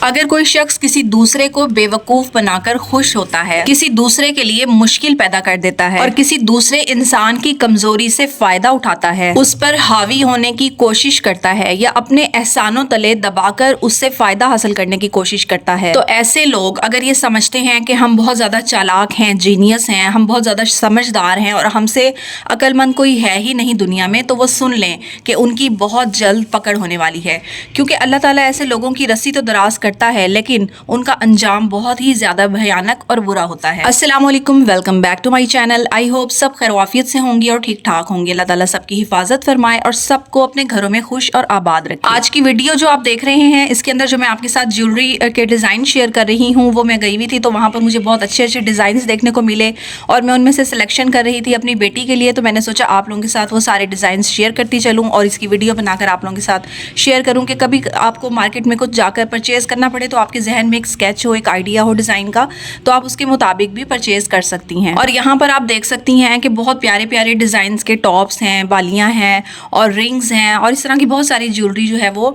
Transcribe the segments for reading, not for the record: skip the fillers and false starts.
اگر کوئی شخص کسی دوسرے کو بیوقوف بنا کر خوش ہوتا ہے، کسی دوسرے کے لیے مشکل پیدا کر دیتا ہے اور کسی دوسرے انسان کی کمزوری سے فائدہ اٹھاتا ہے، اس پر حاوی ہونے کی کوشش کرتا ہے یا اپنے احسانوں تلے دبا کر اس سے فائدہ حاصل کرنے کی کوشش کرتا ہے، تو ایسے لوگ اگر یہ سمجھتے ہیں کہ ہم بہت زیادہ چالاک ہیں، جینیس ہیں، ہم بہت زیادہ سمجھدار ہیں اور ہم سے عقل مند کوئی ہے ہی نہیں دنیا میں، تو وہ سن لیں کہ ان کی بہت جلد پکڑ ہونے والی ہے، کیونکہ اللہ تعالیٰ ایسے لوگوں کی رسی تو دراز کرتا ہے لیکن ان کا انجام بہت ہی زیادہ بھیانک اور برا ہوتا ہے۔ السلام علیکم، welcome back to my channel. I hope سب خیر وعافیت سے ہوں گے اور ٹھیک ٹھاک ہوں گے۔ اللہ تعالیٰ سب کی حفاظت فرمائے اور سب کو اپنے گھروں میں خوش اور آباد رکھے۔ آج کی ویڈیو جو آپ دیکھ رہے ہیں، اس کے اندر جو میں آپ کے ساتھ جیولری کے ڈیزائن شیئر کر رہی ہوں، وہ میں گئی ہوئی تھی تو وہاں پر مجھے بہت اچھے اچھے ڈیزائنز دیکھنے کو ملے اور میں ان میں سے سلیکشن کر رہی تھی اپنی بیٹی کے لیے، تو میں نے سوچا آپ لوگوں کے ساتھ وہ سارے ڈیزائنز شیئر کرتی چلوں اور اس کی ویڈیو بنا کر آپ لوگوں کے ساتھ شیئر کروں کہ کبھی آپ کو مارکیٹ میں کچھ جا کر پرچیز کرنا پڑے تو آپ کے ذہن میں ایک اسکیچ ہو، ایک آئیڈیا ہو ڈیزائن کا، تو آپ اس کے مطابق بھی پرچیز کر سکتی ہیں۔ اور یہاں پر آپ دیکھ سکتی ہیں کہ بہت پیارے پیارے ڈیزائنز کے ٹاپس ہیں، بالیاں ہیں اور رنگز ہیں اور اس طرح کی بہت ساری جیولری جو ہے وہ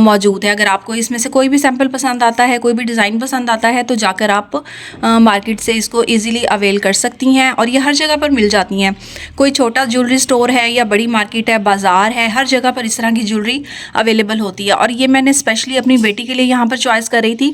موجود ہے۔ اگر آپ کو اس میں سے کوئی بھی سیمپل پسند آتا ہے، کوئی بھی ڈیزائن پسند آتا ہے تو جا کر آپ مارکیٹ سے اس کو ایزیلی اویل کر سکتی ہیں اور یہ ہر جگہ پر مل جاتی ہیں۔ کوئی چھوٹا جیولری سٹور ہے یا بڑی مارکیٹ ہے، بازار ہے، ہر جگہ پر اس طرح کی جیولری اویلیبل ہوتی ہے اور یہ میں نے اسپیشلی اپنی بیٹی کے لیے یہاں پر چوائس کر رہی تھی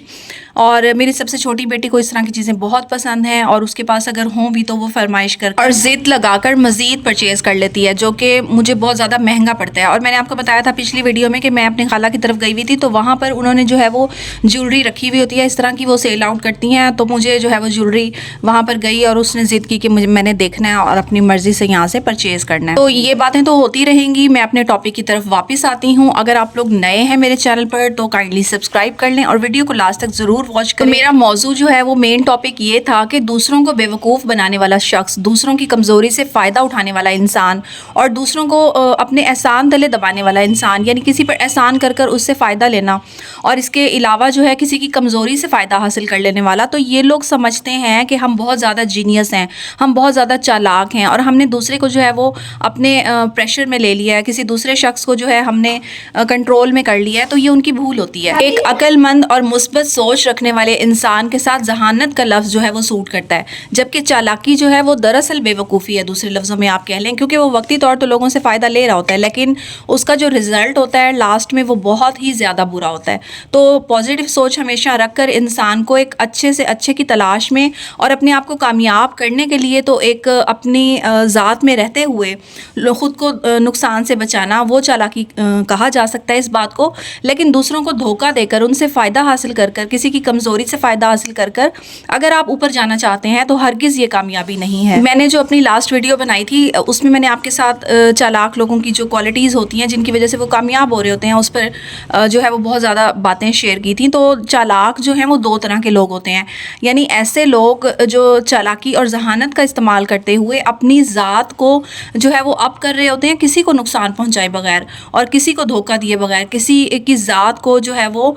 اور میری سب سے چھوٹی بیٹی کو اس طرح کی چیزیں بہت پسند ہیں اور اس کے پاس اگر ہوں بھی تو وہ فرمائش کر اور ضد لگا کر مزید پرچیز کر لیتی ہے، جو کہ مجھے بہت زیادہ مہنگا پڑتا ہے۔ اور میں نے آپ کو بتایا تھا پچھلی ویڈیو میں کہ میں اپنے خالہ کی طرف گئی ہوئی تھی تو وہاں پر انہوں نے جو ہے وہ جیولری رکھی ہوئی ہوتی ہے، اس طرح کی وہ سیل آؤٹ کرتی ہیں، تو مجھے جو ہے وہ جیولری وہاں پر گئی اور اس نے ضد کی کہ میں نے دیکھنا ہے اور اپنی مرضی سے یہاں سے پرچیز کرنا ہے۔ تو یہ باتیں تو ہوتی رہیں گی، میں اپنے ٹاپک کی طرف واپس آتی ہوں۔ اگر آپ لوگ نئے ہیں میرے چینل پر تو کائنڈلی سبسکرائب کر لیں اور ویڈیو کو لاسٹ تک ضرور واچ کریں۔ میرا موضوع جو ہے وہ مین ٹاپک یہ تھا کہ دوسروں کو بیوقوف بنانے والا شخص، دوسروں کی کمزوری سے فائدہ اٹھانے والا انسان اور دوسروں کو اپنے احسان تلے دبانے والا انسان، یعنی کسی پر احسان کر کر اس سے فائدہ لینا اور اس کے علاوہ جو ہے کسی کی کمزوری سے فائدہ حاصل کر لینے والا، تو یہ لوگ سمجھتے ہیں کہ ہم بہت زیادہ جینیس ہیں، ہم بہت زیادہ چالاک ہیں اور ہم نے دوسرے کو جو ہے وہ اپنے پریشر میں لے لیا ہے، کسی دوسرے شخص کو جو ہے ہم نے کنٹرول میں کر لیا ہے، تو یہ ان کی بھول ہوتی ہے۔ ایک عقل مند اور مثبت سوچ رکھنے والے انسان کے ساتھ ذہانت کا لفظ جو ہے وہ سوٹ کرتا ہے، جبکہ چالاکی جو ہے وہ دراصل بیوقوفی ہے، دوسرے لفظوں میں آپ کہہ لیں، کیونکہ وہ وقتی طور تو لوگوں سے فائدہ لے رہا ہوتا ہے لیکن اس کا جو رزلٹ ہوتا ہے لاسٹ میں وہ بہت ہی زیادہ برا ہوتا ہے۔ تو پازیٹیو سوچ ہمیشہ رکھ کر انسان کو ایک اچھے سے اچھے کی تلاش میں اور اپنے آپ کو کامیاب کرنے کے لیے تو ایک اپنی ذات میں رہتے ہوئے خود کو نقصان سے بچانا، وہ چالاکی کہا جا سکتا ہے اس بات کو، لیکن دوسروں کو دھوکہ دے کر ان سے فائدہ حاصل کر کر، کسی کی کمزوری سے فائدہ حاصل کر کر اگر آپ اوپر جانا چاہتے ہیں تو ہرگز یہ کامیابی نہیں ہے۔ میں نے جو اپنی لاسٹ ویڈیو بنائی تھی اس میں نے آپ کے ساتھ چالاک لوگوں کی جو کوالٹیز ہوتی ہیں جن کی وجہ سے وہ کامیاب ہو رہے ہوتے ہیں اس پر جو ہے وہ بہت زیادہ باتیں شیئر کی تھیں۔ تو چالاک جو ہیں وہ دو طرح کے لوگ ہوتے ہیں، یعنی ایسے لوگ جو چالاکی اور ذہانت کا استعمال کرتے ہوئے اپنی ذات کو جو ہے وہ اپ کر رہے ہوتے ہیں، کسی کو نقصان پہنچائے بغیر اور کسی کو دھوکہ دیے بغیر، کسی کی ذات کو جو ہے وہ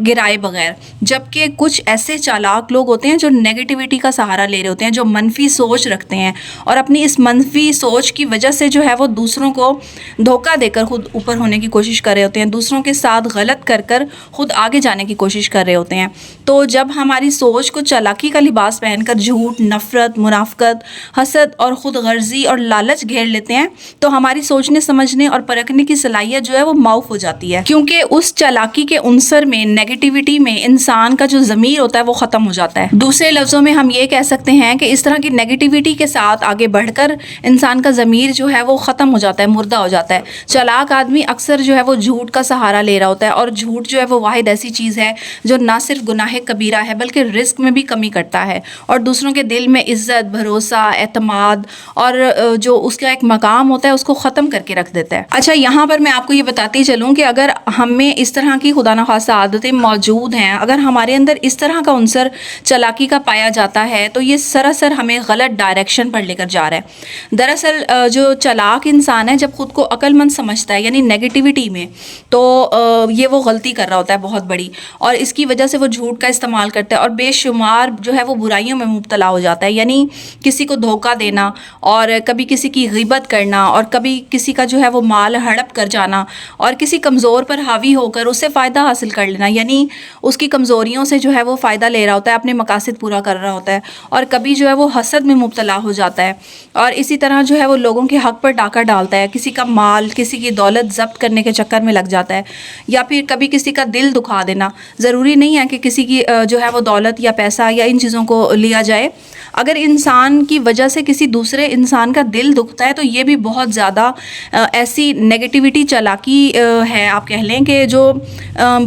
گرائے بغیر، جبکہ کچھ ایسے چالاک لوگ ہوتے ہیں جو نیگیٹیوٹی کا سہارا لے رہے ہوتے ہیں، جو منفی سوچ رکھتے ہیں اور اپنی اس منفی سوچ کی وجہ سے جو ہے وہ دوسروں کو دھوکہ دے کر خود اوپر ہونے کی کوشش کر رہے ہوتے ہیں، دوسروں کے ساتھ غلط کر کر خود آگے جانے کی کوشش کر رہے ہوتے ہیں۔ تو جب ہماری سوچ کو چالاکی کا لباس پہن کر جھوٹ، نفرت، منافقت، حسد اور خود غرضی اور لالچ گھیر لیتے ہیں تو ہماری سوچنے، سمجھنے اور پرکھنے کی صلاحیت جو ہے وہ معاف ہو جاتی ہے، کیونکہ اس چالاکی کے عنصر میں، نیگیٹیوٹی میں انسان کا جو ضمیر ہوتا ہے وہ ختم ہو جاتا ہے۔ دوسرے لفظوں میں ہم یہ کہہ سکتے ہیں کہ اس طرح کی نیگیٹیوٹی کے ساتھ آگے بڑھ کر انسان کا ضمیر جو ہے وہ ختم ہو جاتا ہے، مردہ ہو جاتا ہے۔ چالاک آدمی اکثر جو ہے وہ جھوٹ کا سہارا لے رہا ہوتا ہے اور جھوٹ جو ہے وہ واحد ایسی چیز ہے جو نہ صرف گناہ کبیرہ ہے بلکہ رزق میں بھی کمی کرتا ہے اور دوسروں کے دل میں عزت، بھروسہ، اعتماد اور جو اس کا ایک مقام ہوتا ہے اس کو ختم کر کے رکھ دیتا ہے۔ اچھا، یہاں پر میں آپ کو یہ بتاتی چلوں کہ اگر ہم میں اس طرح کی خدا نخواستہ عادتیں موجود ہیں، اگر اگر ہمارے اندر اس طرح کا عنصر چالاکی کا پایا جاتا ہے تو یہ سراسر ہمیں غلط ڈائریکشن پر لے کر جا رہا ہے۔ دراصل جو چالاک انسان ہے جب خود کو عقل مند سمجھتا ہے یعنی نیگیٹیوٹی میں، تو یہ وہ غلطی کر رہا ہوتا ہے بہت بڑی، اور اس کی وجہ سے وہ جھوٹ کا استعمال کرتا ہے اور بے شمار جو ہے وہ برائیوں میں مبتلا ہو جاتا ہے، یعنی کسی کو دھوکہ دینا، اور کبھی کسی کی غیبت کرنا، اور کبھی کسی کا جو ہے وہ مال ہڑپ کر جانا، اور کسی کمزور پر حاوی ہو کر اس سے فائدہ حاصل کر لینا، یعنی اس کی کمزوریوں سے جو ہے وہ فائدہ لے رہا ہوتا ہے، اپنے مقاصد پورا کر رہا ہوتا ہے، اور کبھی جو ہے وہ حسد میں مبتلا ہو جاتا ہے، اور اسی طرح جو ہے وہ لوگوں کے حق پر ڈاکہ ڈالتا ہے، کسی کا مال، کسی کی دولت ضبط کرنے کے چکر میں لگ جاتا ہے، یا پھر کبھی کسی کا دل دکھا دینا۔ ضروری نہیں ہے کہ کسی کی جو ہے وہ دولت یا پیسہ یا ان چیزوں کو لیا جائے، اگر انسان کی وجہ سے کسی دوسرے انسان کا دل دکھتا ہے تو یہ بھی بہت زیادہ ایسی نیگیٹیوٹی چالاکی ہے، آپ کہہ لیں کہ جو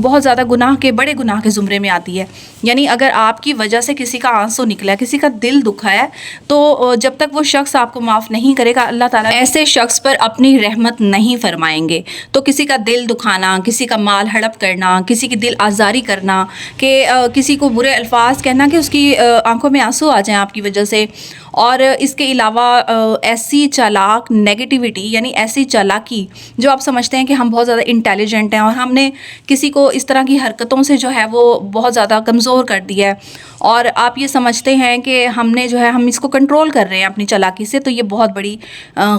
بہت زیادہ گناہ کے بڑے گناہ کے زمرے میں آتی ہے۔ یعنی اگر آپ کی وجہ سے کسی کا آنسو نکلا ہے، کسی کا دل دکھا ہے، تو جب تک وہ شخص آپ کو معاف نہیں کرے گا، اللہ تعالیٰ ایسے شخص پر اپنی رحمت نہیں فرمائیں گے۔ تو کسی کا دل دکھانا، کسی کا مال ہڑپ کرنا، کسی کی دل آزاری کرنا، کہ کسی کو برے الفاظ کہنا کہ اس کی آنکھوں میں آنسو آ جائیں آپ کی وجہ سے، اور اس کے علاوہ ایسی چالاک نیگیٹیوٹی یعنی ایسی چالاکی جو آپ سمجھتے ہیں کہ ہم بہت زیادہ انٹیلیجنٹ ہیں اور ہم نے کسی کو اس طرح کی حرکتوں سے جو ہے وہ بہت زیادہ کمزور کر دیا ہے، اور آپ یہ سمجھتے ہیں کہ ہم نے جو ہے ہم اس کو کنٹرول کر رہے ہیں اپنی چالاکی سے، تو یہ بہت بڑی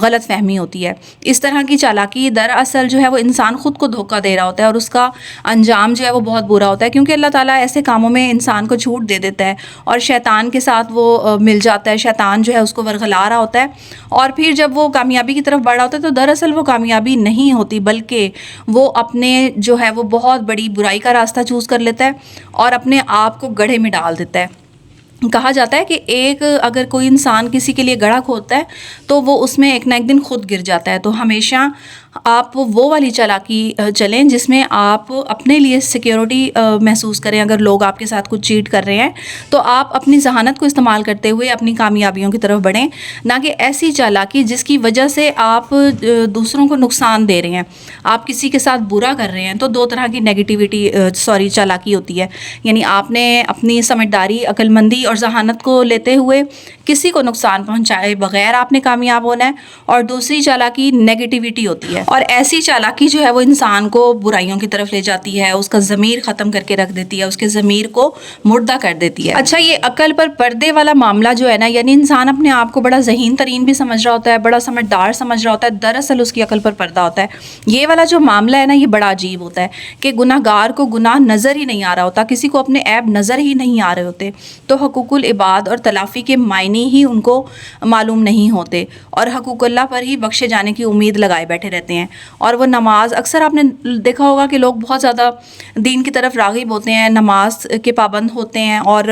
غلط فہمی ہوتی ہے۔ اس طرح کی چالاکی دراصل جو ہے وہ انسان خود کو دھوکہ دے رہا ہوتا ہے، اور اس کا انجام جو ہے وہ بہت برا ہوتا ہے، کیونکہ اللہ تعالیٰ ایسے کاموں میں انسان کو چھوٹ دے دیتا ہے، اور شیطان کے ساتھ وہ مل جاتا ہے، شیطان جو ہے اس کو ورغلا رہا ہوتا ہے، اور پھر جب وہ کامیابی کی طرف بڑھ رہا ہوتا ہے تو دراصل وہ کامیابی نہیں ہوتی، بلکہ وہ اپنے جو ہے وہ بہت بڑی برائی کا راستہ چوز کر لیتا ہے اور اپنے آپ کو گڑھے میں ڈال دیتا ہے۔ کہا جاتا ہے کہ اگر کوئی انسان کسی کے لیے گڑھا کھودتا ہے تو وہ اس میں ایک نہ ایک دن خود گر جاتا ہے۔ تو ہمیشہ آپ وہ والی چالاکی چلیں جس میں آپ اپنے لیے سیکیورٹی محسوس کریں۔ اگر لوگ آپ کے ساتھ کچھ چیٹ کر رہے ہیں تو آپ اپنی ذہانت کو استعمال کرتے ہوئے اپنی کامیابیوں کی طرف بڑھیں، نہ کہ ایسی چالاکی جس کی وجہ سے آپ دوسروں کو نقصان دے رہے ہیں، آپ کسی کے ساتھ برا کر رہے ہیں۔ تو دو طرح کی چالاکی ہوتی ہے، یعنی آپ نے اپنی سمجھداری، عقل مندی اور ذہانت کو لیتے ہوئے کسی کو نقصان پہنچائے بغیر آپ نے کامیاب ہونا ہے، اور دوسری چالاکی نیگیٹیوٹی ہوتی ہے، اور ایسی چالاکی جو ہے وہ انسان کو برائیوں کی طرف لے جاتی ہے، اس کا ضمیر ختم کر کے رکھ دیتی ہے، اس کے ضمیر کو مردہ کر دیتی ہے۔ اچھا، یہ عقل پر پردے والا معاملہ جو ہے نا، یعنی انسان اپنے آپ کو بڑا ذہین ترین بھی سمجھ رہا ہوتا ہے، بڑا سمجھدار سمجھ رہا ہوتا ہے، دراصل اس کی عقل پر پردہ ہوتا ہے۔ یہ والا جو معاملہ ہے نا، یہ بڑا عجیب ہوتا ہے کہ گناہ گار کو گناہ نظر ہی نہیں آ رہا ہوتا، کسی کو اپنے عیب نظر ہی نہیں آ رہے ہوتے، تو حقوق العباد اور تلافی کے معنی ہی ان کو معلوم نہیں ہوتے، اور حقوق اللہ پر ہی بخشے جانے کی امید لگائے بیٹھے رہتے ہیں۔ اور وہ نماز، اکثر آپ نے دیکھا ہوگا کہ لوگ بہت زیادہ دین کی طرف راغب ہوتے ہیں، نماز کے پابند ہوتے ہیں، اور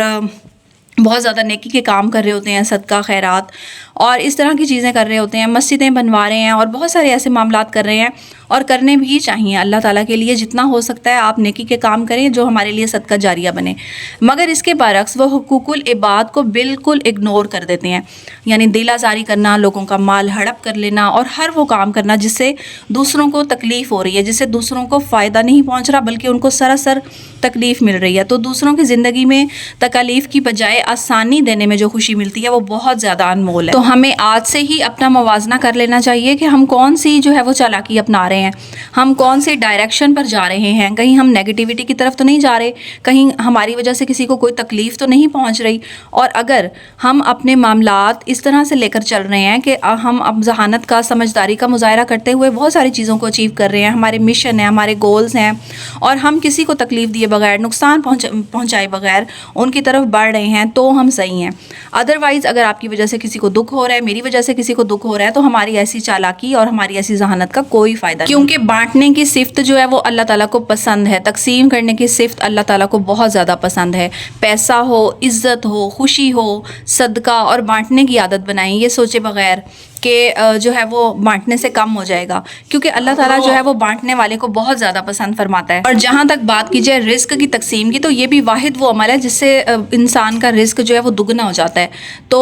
بہت زیادہ نیکی کے کام کر رہے ہوتے ہیں، صدقہ خیرات اور اس طرح کی چیزیں کر رہے ہوتے ہیں، مسجدیں بنوا رہے ہیں اور بہت سارے ایسے معاملات کر رہے ہیں، اور کرنے بھی چاہیے۔ اللہ تعالیٰ کے لیے جتنا ہو سکتا ہے آپ نیکی کے کام کریں جو ہمارے لیے صدقہ جاریہ بنے، مگر اس کے برعکس وہ حقوق العباد کو بالکل اگنور کر دیتے ہیں، یعنی دل آزاری کرنا، لوگوں کا مال ہڑپ کر لینا، اور ہر وہ کام کرنا جس سے دوسروں کو تکلیف ہو رہی ہے، جس سے دوسروں کو فائدہ نہیں پہنچ رہا بلکہ ان کو سراسر تکلیف مل رہی ہے۔ تو دوسروں کی زندگی میں تکالیف کی بجائے آسانی دینے میں جو خوشی ملتی ہے وہ بہت زیادہ انمول ہے۔ تو ہمیں آج سے ہی اپنا موازنہ کر لینا چاہیے کہ ہم کون سی جو ہے وہ چالاکی اپنا رہے ہیں، ہم کون سی ڈائریکشن پر جا رہے ہیں، کہیں ہم نیگیٹیوٹی کی طرف تو نہیں جا رہے، کہیں ہماری وجہ سے کسی کو کوئی تکلیف تو نہیں پہنچ رہی، اور اگر ہم اپنے معاملات اس طرح سے لے کر چل رہے ہیں کہ ہم اب ذہانت کا، سمجھداری کا مظاہرہ کرتے ہوئے بہت ساری چیزوں کو اچیو کر رہے ہیں، ہمارے مشن ہیں، ہمارے گولز ہیں، اور ہم کسی کو تکلیف دیے بغیر، نقصان پہنچائے بغیر ان کی طرف بڑھ رہے ہیں، تو ہم صحیح ہیں۔ ادروائز اگر آپ کی وجہ سے کسی کو دکھ ہو رہا ہے، میری وجہ سے کسی کو دکھ ہو رہا ہے، تو ہماری ایسی چالاکی اور ہماری ایسی ذہانت کا کوئی فائدہ نہیں، کیونکہ بانٹنے کی صفت جو ہے وہ اللہ تعالیٰ کو پسند ہے، تقسیم کرنے کی صفت اللہ تعالیٰ کو بہت زیادہ پسند ہے۔ پیسہ ہو، عزت ہو، خوشی ہو، صدقہ اور بانٹنے کی عادت بنائیں، یہ سوچے بغیر کہ جو ہے وہ بانٹنے سے کم ہو جائے گا، کیونکہ اللہ تعالیٰ جو ہے وہ بانٹنے والے کو بہت زیادہ پسند فرماتا ہے۔ اور جہاں تک بات کی جائے رزق کی تقسیم کی، تو یہ بھی واحد وہ عمل ہے جس سے انسان کا رزق جو ہے وہ دگنا ہو جاتا ہے۔ تو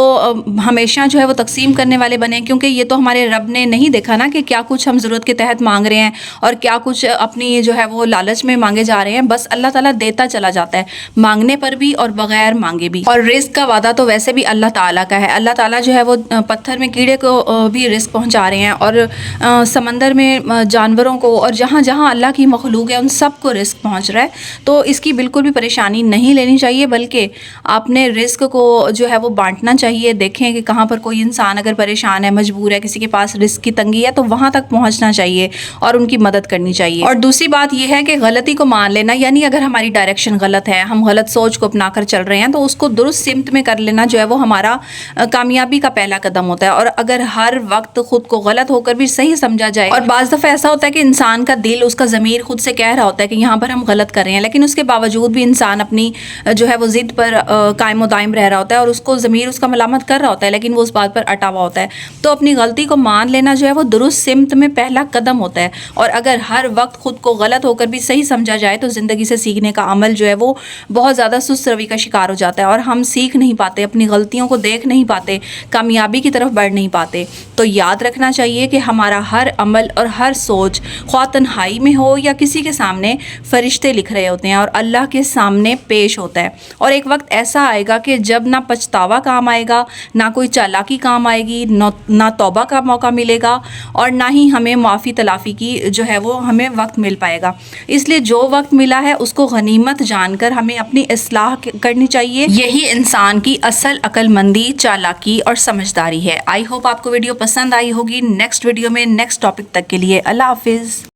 ہمیشہ جو ہے وہ تقسیم کرنے والے بنے، کیونکہ یہ تو ہمارے رب نے نہیں دیکھا نا کہ کیا کچھ ہم ضرورت کے تحت مانگ رہے ہیں اور کیا کچھ اپنی جو ہے وہ لالچ میں مانگے جا رہے ہیں۔ بس اللہ تعالیٰ دیتا چلا جاتا ہے، مانگنے پر بھی اور بغیر مانگے بھی۔ اور رزق کا وعدہ تو ویسے بھی اللہ تعالیٰ کا ہے۔ اللہ تعالیٰ جو ہے وہ پتھر میں کیڑے کو بھی رزق پہنچا رہے ہیں، اور سمندر میں جانوروں کو، اور جہاں جہاں اللہ کی مخلوق ہے ان سب کو رزق پہنچ رہا ہے۔ تو اس کی بالکل بھی پریشانی نہیں لینی چاہیے، بلکہ آپ نے رزق کو جو ہے وہ بانٹنا چاہیے۔ دیکھیں کہ کہاں پر کوئی انسان اگر پریشان ہے، مجبور ہے، کسی کے پاس رزق کی تنگی ہے، تو وہاں تک پہنچنا چاہیے اور ان کی مدد کرنی چاہیے۔ اور دوسری بات یہ ہے کہ غلطی کو مان لینا، یعنی اگر ہماری ڈائریکشن غلط ہے، ہم غلط سوچ کو اپنا کر چل رہے ہیں، تو اس کو درست سمت میں کر لینا جو ہے وہ ہمارا کامیابی کا پہلا قدم ہوتا ہے۔ اور اگر ہر وقت خود کو غلط ہو کر بھی صحیح سمجھا جائے، اور بعض دفعہ ایسا ہوتا ہے کہ انسان کا دل، اس کا ضمیر خود سے کہہ رہا ہوتا ہے کہ یہاں پر ہم غلط کر رہے ہیں، لیکن اس کے باوجود بھی انسان اپنی جو ہے وہ ضد پر قائم و دائم رہ رہا ہوتا ہے، اور اس کو ضمیر اس کا ملامت کر رہا ہوتا ہے، لیکن وہ اس بات پر اٹا ہوا ہوتا ہے۔ تو اپنی غلطی کو مان لینا جو ہے وہ درست سمت میں پہلا قدم ہوتا ہے۔ اور اگر ہر وقت خود کو غلط ہو کر بھی صحیح سمجھا جائے، تو زندگی سے سیکھنے کا عمل جو ہے وہ بہت زیادہ سست روی کا شکار ہو جاتا ہے، اور ہم سیکھ نہیں پاتے، اپنی غلطیوں کو دیکھ نہیں پاتے، کامیابی کی طرف بڑھ نہیں پاتے۔ تو یاد رکھنا چاہیے کہ ہمارا ہر عمل اور ہر سوچ، خواہ تنہائی میں ہو یا کسی کے سامنے، فرشتے لکھ رہے ہوتے ہیں اور اللہ کے سامنے پیش ہوتا ہے۔ اور ایک وقت ایسا آئے گا کہ جب نہ پچھتاوا کام آئے گا، نہ کوئی چالاکی کام آئے گی، نہ توبہ کا موقع ملے گا، اور نہ ہی ہمیں معافی تلافی کی جو ہے وہ ہمیں وقت مل پائے گا۔ اس لیے جو وقت ملا ہے اس کو غنیمت جان کر ہمیں اپنی اصلاح کرنی چاہیے۔ یہی انسان کی اصل عقل مندی، چالاکی اور سمجھداری ہے۔ آئی ہوپ آپ کو ویڈیو پسند آئی ہوگی۔ نیکسٹ ویڈیو میں نیکسٹ ٹاپک تک کے لیے اللہ حافظ۔